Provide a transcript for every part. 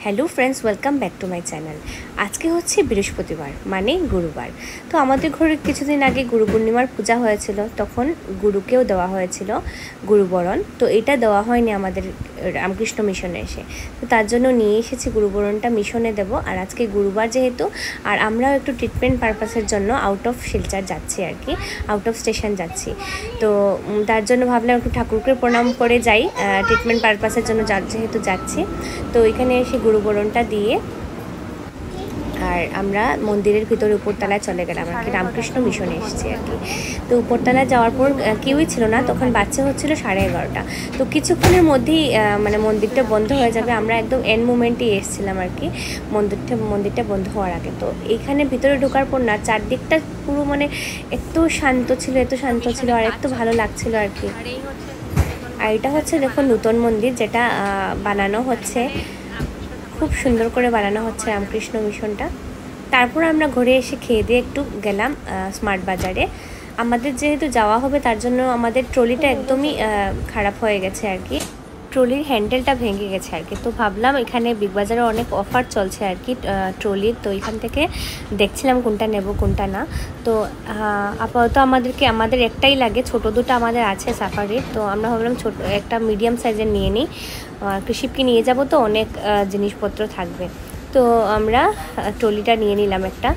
Hello friends, welcome back to my channel. আজকে হচ্ছে বৃহস্পতিবার মানে গুরুবার। তো আমাদের ঘরে কিছুদিন আগে গুরু পূর্ণিমার পূজা হয়েছিল, তখন গুরুকেও দেওয়া হয়েছিল গুরুবরণ। তো এটা দেওয়া হয়নি আমাদের রামকৃষ্ণ মিশনে এসে, তো তার জন্য নিয়ে এসেছি গুরুবরণটা মিশনে দেব। আর আজকে গুরুবার যেহেতু, আর আমরাও একটু ট্রিটমেন্ট পারপাসের জন্য আউট অফ শিলচর যাচ্ছি আর কি, আউট অফ স্টেশন যাচ্ছি। তো তার জন্য ভাবলাম একটু ঠাকুরকে প্রণাম করে যাই, ট্রিটমেন্ট পারপাসের জন্য যেহেতু যাচ্ছি। তো এখানে এসে গুরুবরণটা দিয়ে আর আমরা মন্দিরের ভিতরে উপরতলায় চলে গেলাম আর কি, রামকৃষ্ণ মিশনে এসেছি আর কি। তো উপরতলায় যাওয়ার পর কেউই ছিল না, তখন বাচ্চা হচ্ছিল 11:30। তো কিছুক্ষণের মধ্যেই মানে মন্দিরটা বন্ধ হয়ে যাবে, আমরা একদম এন্ড মোমেন্টেই এসেছিলাম আর কি, মন্দিরটা বন্ধ হওয়ার আগে। তো এইখানে ভিতরে ঢোকার পর না, চারদিকটা পুরো মানে এত শান্ত ছিল আর এত ভালো লাগছিল আর কি। আর এটা হচ্ছে দেখো নতুন মন্দির, যেটা বানানো হচ্ছে, খুব সুন্দর করে বানানো হচ্ছে রামকৃষ্ণ মিশনটা। তারপর আমরা ঘুরে এসে খেয়ে দিয়ে একটু গেলাম স্মার্ট বাজারে। আমাদের যেহেতু যাওয়া হবে, তার জন্য আমাদের ট্রলিটা একদমই খারাপ হয়ে গেছে আর কি, ট্রলির হ্যান্ডেলটা ভেঙে গেছে আর কি। তো ভাবলাম এখানে বিগ বাজারে অনেক অফার চলছে আর কি ট্রলির, তো এখান থেকে দেখছিলাম কোনটা নেব কোনটা না। তো আপাতত আমাদের একটাই লাগে, ছোট দুটো আমাদের আছে সাফারির। তো আমরা ভাবলাম একটা মিডিয়াম সাইজের নিয়ে নিই, কৃষিপকে নিয়ে যাব তো অনেক জিনিসপত্র থাকবে। তো আমরা ট্রলিটা নিয়ে নিলাম একটা।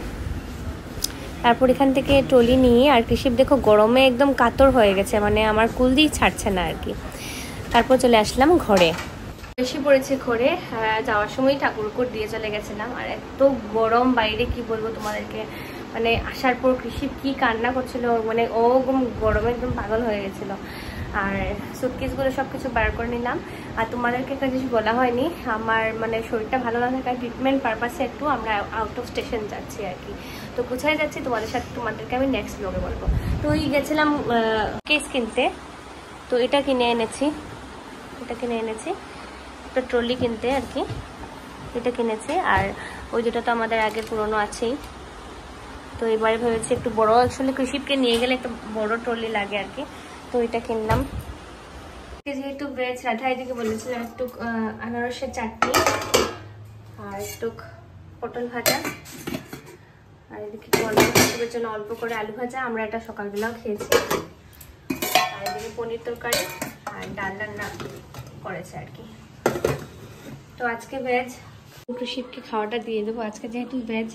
তারপর এখান থেকে ট্রলি নিয়ে, আর কৃষিপ দেখো গরমে একদম কাতর হয়ে গেছে, মানে আমার কুল দিয়েই ছাড়ছে না আর কি। তারপর চলে আসলাম ঘরে, বেশি পড়েছে ঘরে। যাওয়ার সময় ঠাকুরকুট দিয়ে চলে গেছিলাম, আর এত গরম বাইরে কি বলবো তোমাদেরকে, মানে আসার পর কৃষিপ কি কান্না করছিল, মানে ও গরমে একদম পাগল হয়ে গেছিলো। আর সুটকেসগুলো সব কিছু বার করে নিলাম। আর তোমাদেরকে একটা জিনিস বলা হয়নি, আমার মানে শরীরটা ভালো না থাকার ট্রিটমেন্ট পারপাসে একটু আমরা আউট অফ স্টেশন যাচ্ছি আর কি। তো কোথায় যাচ্ছি তোমাদেরকে আমি নেক্সট ব্লগে বলবো। তো গেছিলাম কেস কিনতে, তো এটা কিনে এনেছি একটা ট্রলি কিনতে আর কি, এটা কিনেছি। আর ওই দুটো তো আমাদের আগে পুরনো আছেই। তো এবারে ভেবেছি একটু বড়, অ্যাকচুয়ালি কৃষিপকে নিয়ে গেলে একটা বড় ট্রলি লাগে আর কি, তো এটা কিনলাম। যেহেতু ভেজ, রাধা এদিকে বলেছিলাম একটু আনারসের চাটনি আর একটু পটল ভাজা, আর এদিকে কৃষিপের জন্য অল্প করে আলু ভাজা, আমরা এটা সকালবেলাও খেয়েছি। আর এদিকে পনির তরকারি আর ডাল রান্না করেছে আর কি। তো আজকে ভেজ, কৃষিপকে খাওয়াটা দিয়ে দেবো আজকে, যেহেতু ভেজ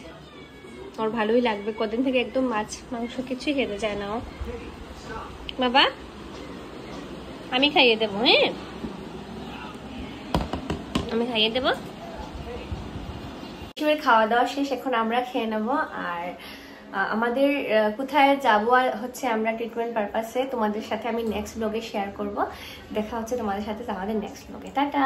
ওর ভালোই লাগবে। কদিন থেকে একদম মাছ মাংস কিছুই খেতে চায় না ও। বাবা আমি খাইয়ে দেবো, হ্যাঁ আমি খাইয়ে দেবো। খাওয়া দাওয়া শেষ, এখন আমরা খেয়ে নেবো। আর আমাদের কোথায় যাবো আর হচ্ছে আমরা ট্রিটমেন্ট পারপাসে তোমাদের সাথে আমি নেক্সট ব্লগে শেয়ার করব। দেখা হচ্ছে তোমাদের সাথে আমাদের নেক্সট ব্লগে। টাটা।